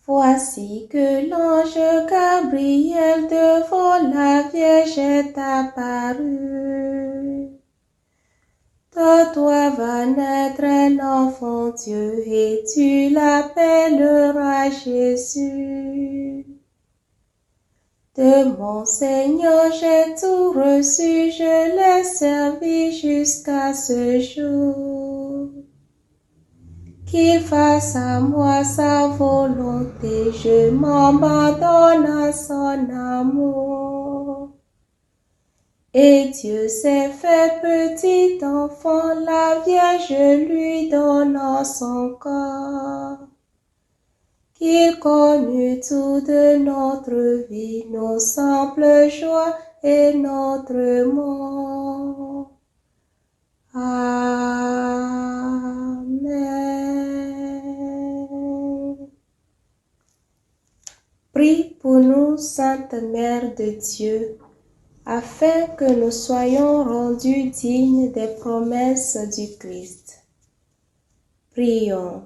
Voici que l'ange Gabriel devant la Vierge est apparu. De toi va naître un enfant Dieu et tu l'appelleras Jésus. De mon Seigneur j'ai tout reçu, je l'ai servi jusqu'à ce jour. Qu'il fasse à moi sa volonté, je m'abandonne à son amour. Et Dieu s'est fait petit enfant, la Vierge lui donnant son corps. Qu'il connût tout de notre vie, nos simples joies et notre mort. Amen. Prie pour nous, Sainte Mère de Dieu, afin que nous soyons rendus dignes des promesses du Christ. Prions.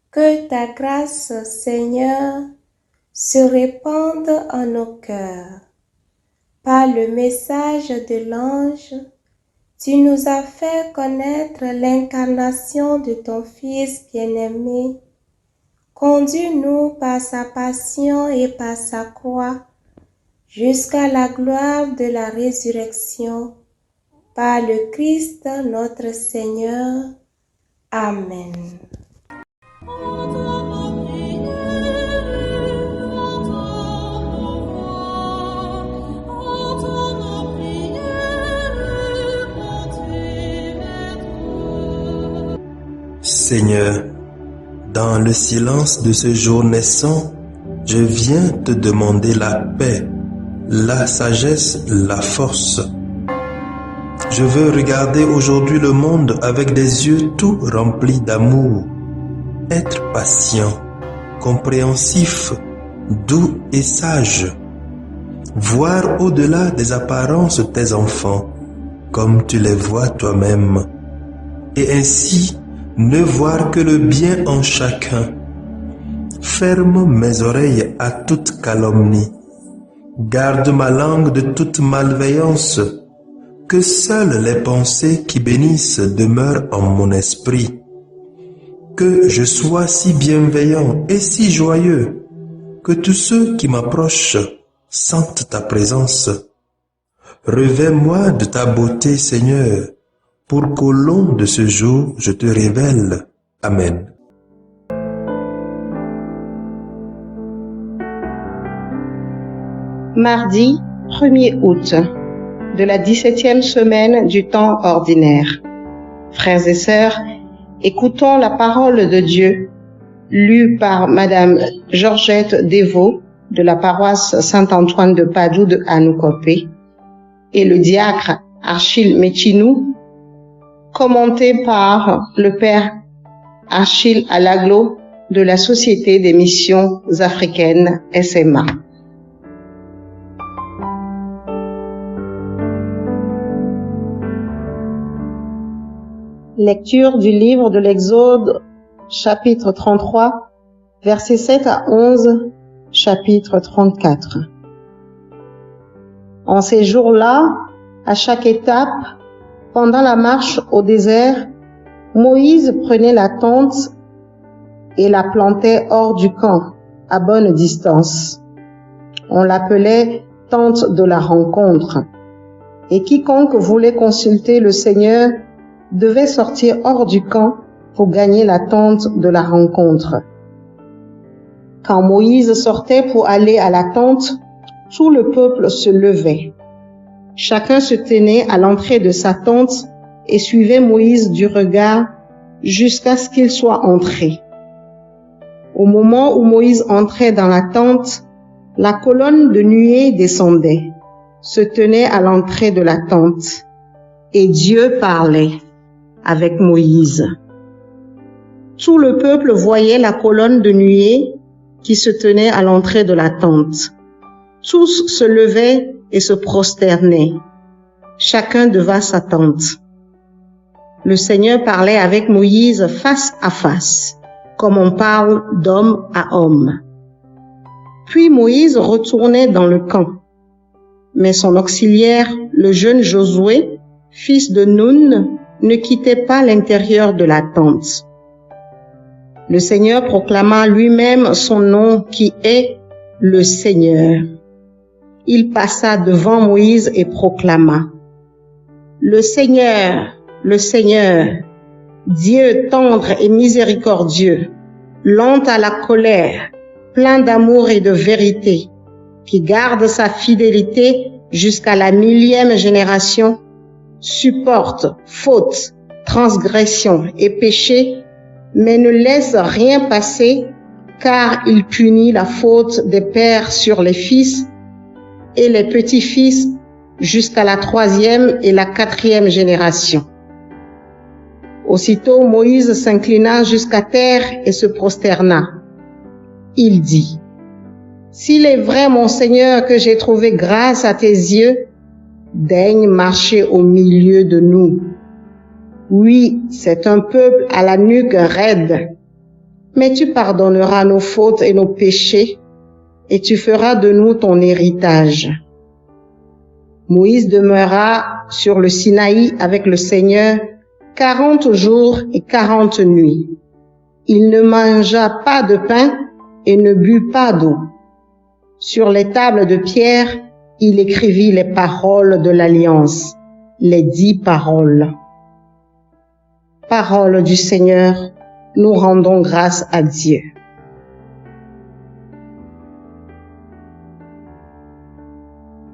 Que ta grâce, Seigneur, se répande en nos cœurs. Par le message de l'ange, tu nous as fait connaître l'incarnation de ton Fils bien-aimé. Conduis-nous par sa passion et par sa croix, jusqu'à la gloire de la résurrection, par le Christ notre Seigneur. Amen. Seigneur, dans le silence de ce jour naissant, je viens te demander la paix, la sagesse, la force. Je veux regarder aujourd'hui le monde avec des yeux tout remplis d'amour, être patient, compréhensif, doux et sage, voir au-delà des apparences tes enfants, comme tu les vois toi-même, et ainsi ne voir que le bien en chacun. Ferme mes oreilles à toute calomnie. Garde ma langue de toute malveillance. Que seules les pensées qui bénissent demeurent en mon esprit. Que je sois si bienveillant et si joyeux, que tous ceux qui m'approchent sentent ta présence. Revêts-moi de ta beauté, Seigneur, pour qu'au long de ce jour, je te révèle. Amen. Mardi 1er août, de la 17e semaine du temps ordinaire. Frères et sœurs, écoutons la parole de Dieu, lue par Madame Georgette Devaux de la paroisse Saint-Antoine de Padoue de Anoukopé et le diacre Achille Méchinou, commenté par le Père Achille Alaglo de la Société des Missions Africaines SMA. Lecture du livre de l'Exode, chapitre 33, versets 7 à 11, chapitre 34. En ces jours-là, à chaque étape, pendant la marche au désert, Moïse prenait la tente et la plantait hors du camp, à bonne distance. On l'appelait tente de la rencontre. Et quiconque voulait consulter le Seigneur devait sortir hors du camp pour gagner la tente de la rencontre. Quand Moïse sortait pour aller à la tente, tout le peuple se levait. Chacun se tenait à l'entrée de sa tente et suivait Moïse du regard jusqu'à ce qu'il soit entré. Au moment où Moïse entrait dans la tente, La colonne de nuée descendait, se tenait à l'entrée de la tente, et Dieu parlait avec Moïse. Tout le peuple voyait la colonne de nuée qui se tenait à l'entrée de la tente. Tous se levaient et se prosternaient, chacun devant sa tente. Le Seigneur parlait avec Moïse face à face, comme on parle d'homme à homme. Puis Moïse retournait dans le camp. Mais son auxiliaire, le jeune Josué, fils de Nun, ne quittait pas l'intérieur de la tente. Le Seigneur proclama lui-même son nom qui est le Seigneur. Il passa devant Moïse et proclama: le Seigneur, Dieu tendre et miséricordieux, lent à la colère, plein d'amour et de vérité, qui garde sa fidélité jusqu'à la 1000e génération, supporte faute, transgression et péché, mais ne laisse rien passer, car il punit la faute des pères sur les fils et les petits-fils jusqu'à la 3e et la 4e génération. Aussitôt Moïse s'inclina jusqu'à terre et se prosterna. Il dit: s'il est vrai, mon Seigneur, que j'ai trouvé grâce à tes yeux, daigne marcher au milieu de nous. Oui, c'est un peuple à la nuque raide, mais tu pardonneras nos fautes et nos péchés, et tu feras de nous ton héritage. Moïse demeura sur le Sinaï avec le Seigneur 40 jours et 40 nuits. Il ne mangea pas de pain et ne but pas d'eau. Sur les tables de pierre, il écrivit les paroles de l'Alliance, les 10 paroles. Parole du Seigneur, nous rendons grâce à Dieu.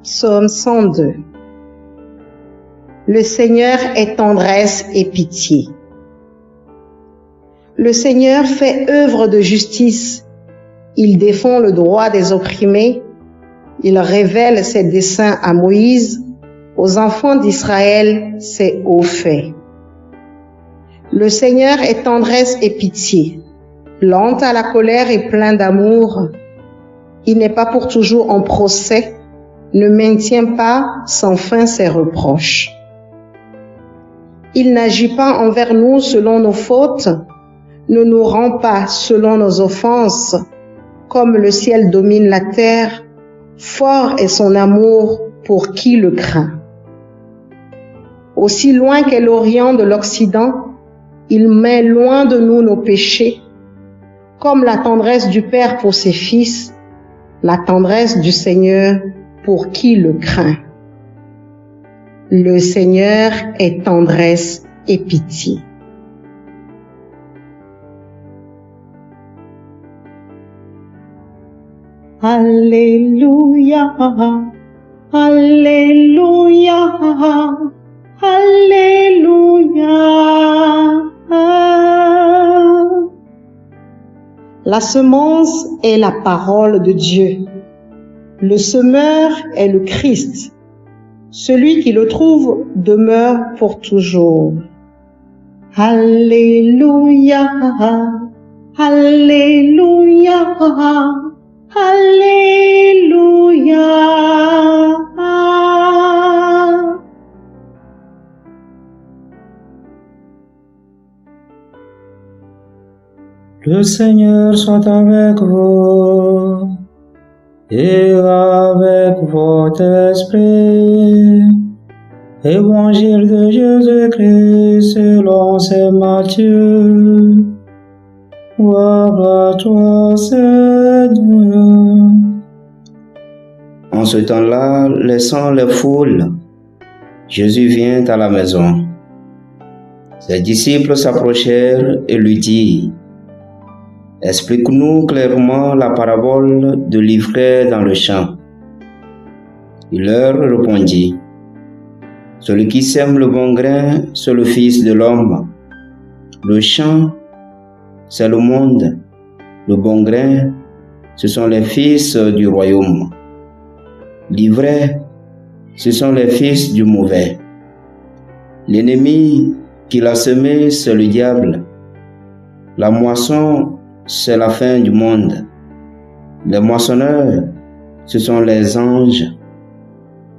Psaume 102. Le Seigneur est tendresse et pitié. Le Seigneur fait œuvre de justice. Il défend le droit des opprimés. Il révèle ses desseins à Moïse, aux enfants d'Israël ses hauts faits. Le Seigneur est tendresse et pitié, lent à la colère et plein d'amour. Il n'est pas pour toujours en procès, ne maintient pas sans fin ses reproches. Il n'agit pas envers nous selon nos fautes, ne nous rend pas selon nos offenses. Comme le ciel domine la terre, fort est son amour pour qui le craint. Aussi loin qu'est l'Orient de l'Occident, il met loin de nous nos péchés. Comme la tendresse du Père pour ses fils, la tendresse du Seigneur pour qui le craint. Le Seigneur est tendresse et pitié. Alléluia, Alléluia, Alléluia. La semence est la parole de Dieu. Le semeur est le Christ. Celui qui le trouve demeure pour toujours. Alléluia, Alléluia, Alléluia. Le Seigneur soit avec vous et avec votre esprit. Évangile de Jésus-Christ selon saint Matthieu. Gloire à toi, Seigneur. En ce temps-là, laissant les foules, Jésus vient à la maison. Ses disciples s'approchèrent et lui dirent: explique-nous clairement la parabole de l'ivraie dans le champ. Il leur répondit: celui qui sème le bon grain, c'est le Fils de l'homme. Le champ, c'est le monde. Le bon grain, ce sont les fils du royaume. L'ivraie, ce sont les fils du mauvais. L'ennemi qui l'a semé, c'est le diable. La moisson, c'est la fin du monde. Les moissonneurs, ce sont les anges.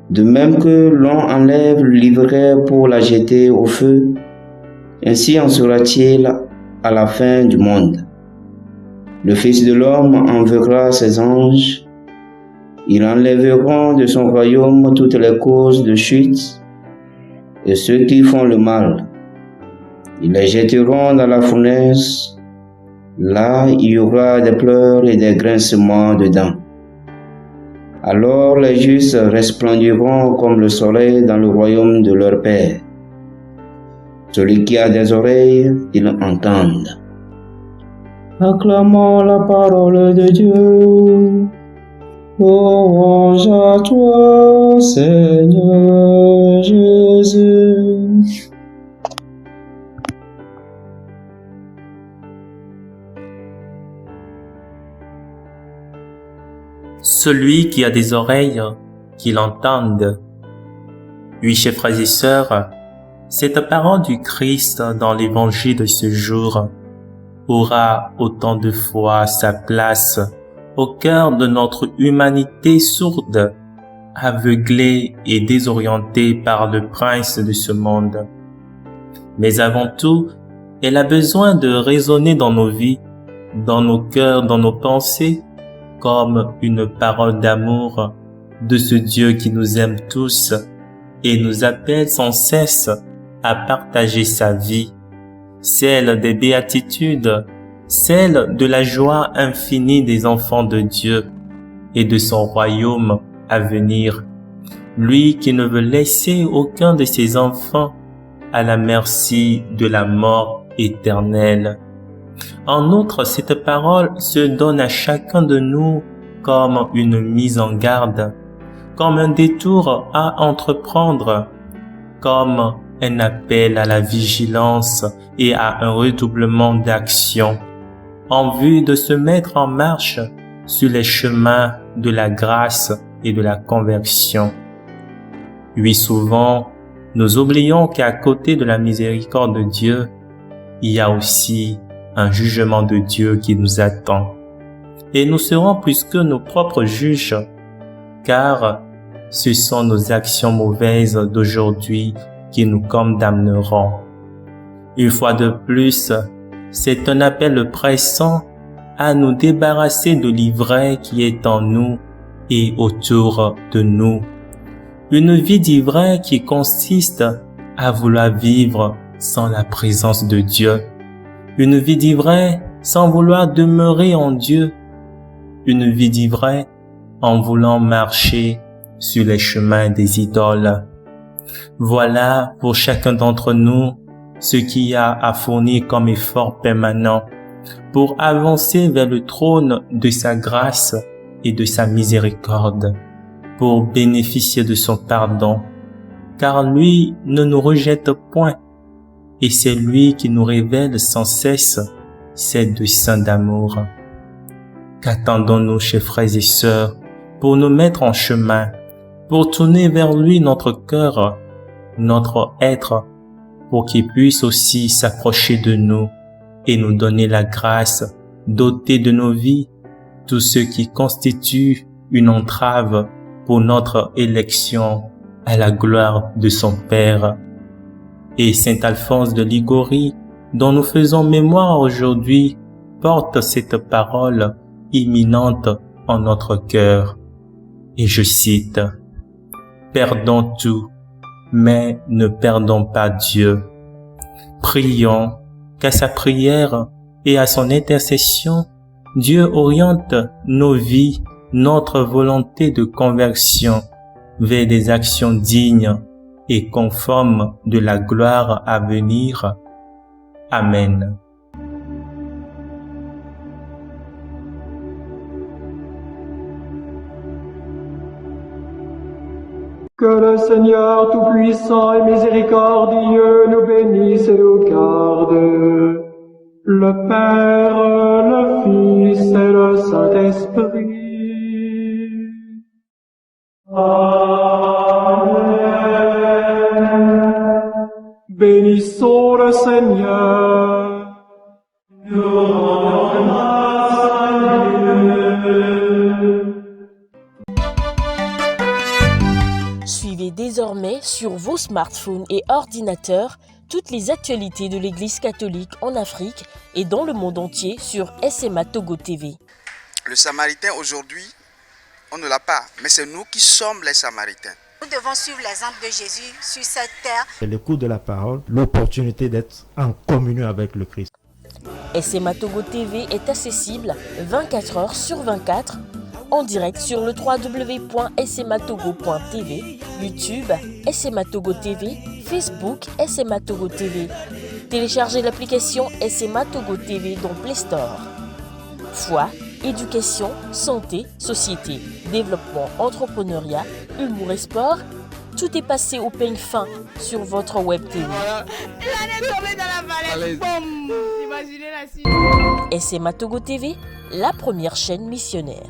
De même que l'on enlève l'ivraie pour la jeter au feu, ainsi en sera-t-il à la fin du monde. Le Fils de l'homme enverra ses anges. Ils enlèveront de son royaume toutes les causes de chute et ceux qui font le mal. Ils les jetteront dans la fournaise. Là, il y aura des pleurs et des grincements de dents. Alors les justes resplendiront comme le soleil dans le royaume de leur Père. Celui qui a des oreilles, il entende. Acclamons la parole de Dieu. Louange à toi, Seigneur Jésus. Celui qui a des oreilles, qu'il entende. Oui, chers frères et sœurs, cette parole du Christ dans l'évangile de ce jour aura autant de fois sa place au cœur de notre humanité sourde, aveuglée et désorientée par le prince de ce monde. Mais avant tout, elle a besoin de résonner dans nos vies, dans nos cœurs, dans nos pensées, comme une parole d'amour de ce Dieu qui nous aime tous et nous appelle sans cesse à partager sa vie, celle des béatitudes, celle de la joie infinie des enfants de Dieu et de son royaume à venir. Lui qui ne veut laisser aucun de ses enfants à la merci de la mort éternelle. En outre, cette parole se donne à chacun de nous comme une mise en garde, comme un détour à entreprendre, comme un appel à la vigilance et à un redoublement d'action, en vue de se mettre en marche sur les chemins de la grâce et de la conversion. Oui, souvent, nous oublions qu'à côté de la miséricorde de Dieu, il y a aussi un jugement de Dieu qui nous attend. Et nous serons plus que nos propres juges, car ce sont nos actions mauvaises d'aujourd'hui qui nous condamneront. Une fois de plus, c'est un appel pressant à nous débarrasser de l'ivraie qui est en nous et autour de nous. Une vie d'ivraie qui consiste à vouloir vivre sans la présence de Dieu. Une vie d'ivraie sans vouloir demeurer en Dieu. Une vie d'ivraie en voulant marcher sur les chemins des idoles. Voilà pour chacun d'entre nous ce qu'il y a à fournir comme effort permanent pour avancer vers le trône de sa grâce et de sa miséricorde, pour bénéficier de son pardon, car lui ne nous rejette point, et c'est lui qui nous révèle sans cesse ses desseins d'amour. Qu'attendons-nous, chers frères et sœurs, pour nous mettre en chemin, pour tourner vers lui notre cœur, notre être, pour qu'il puisse aussi s'approcher de nous et nous donner la grâce d'ôter de nos vies tout ce qui constitue une entrave pour notre élection à la gloire de son Père. Et Saint Alphonse de Ligorie, dont nous faisons mémoire aujourd'hui, porte cette parole imminente en notre cœur. Et je cite, « Perdons tout, mais ne perdons pas Dieu. Prions qu'à sa prière et à son intercession, Dieu oriente nos vies, notre volonté de conversion vers des actions dignes et conformes de la gloire à venir. Amen. Que le Seigneur Tout-Puissant et Miséricordieux nous bénisse et nous garde, le Père, le Fils et le Saint-Esprit. bénissons le Seigneur. Nous rendons grâce à Dieu. Suivez désormais sur vos smartphones et ordinateurs toutes les actualités de l'Église catholique en Afrique et dans le monde entier sur SMA Togo TV. Le Samaritain aujourd'hui, on ne l'a pas, mais c'est nous qui sommes les Samaritains. Nous devons suivre l'exemple de Jésus sur cette terre. C'est l'écoute de la parole, l'opportunité d'être en communion avec le Christ. SMA Togo TV est accessible 24 heures sur 24 en direct sur le www.smatogo.tv, YouTube, SMA Togo TV, Facebook, SMA Togo TV. Téléchargez l'application SMA Togo TV dans Play Store. Foi, éducation, santé, société, développement, entrepreneuriat, humour et sport, tout est passé au peigne fin sur votre web TV. Il est tombé dans la falaise. Boum. Imaginez la suite. SMA Togo TV, la première chaîne missionnaire.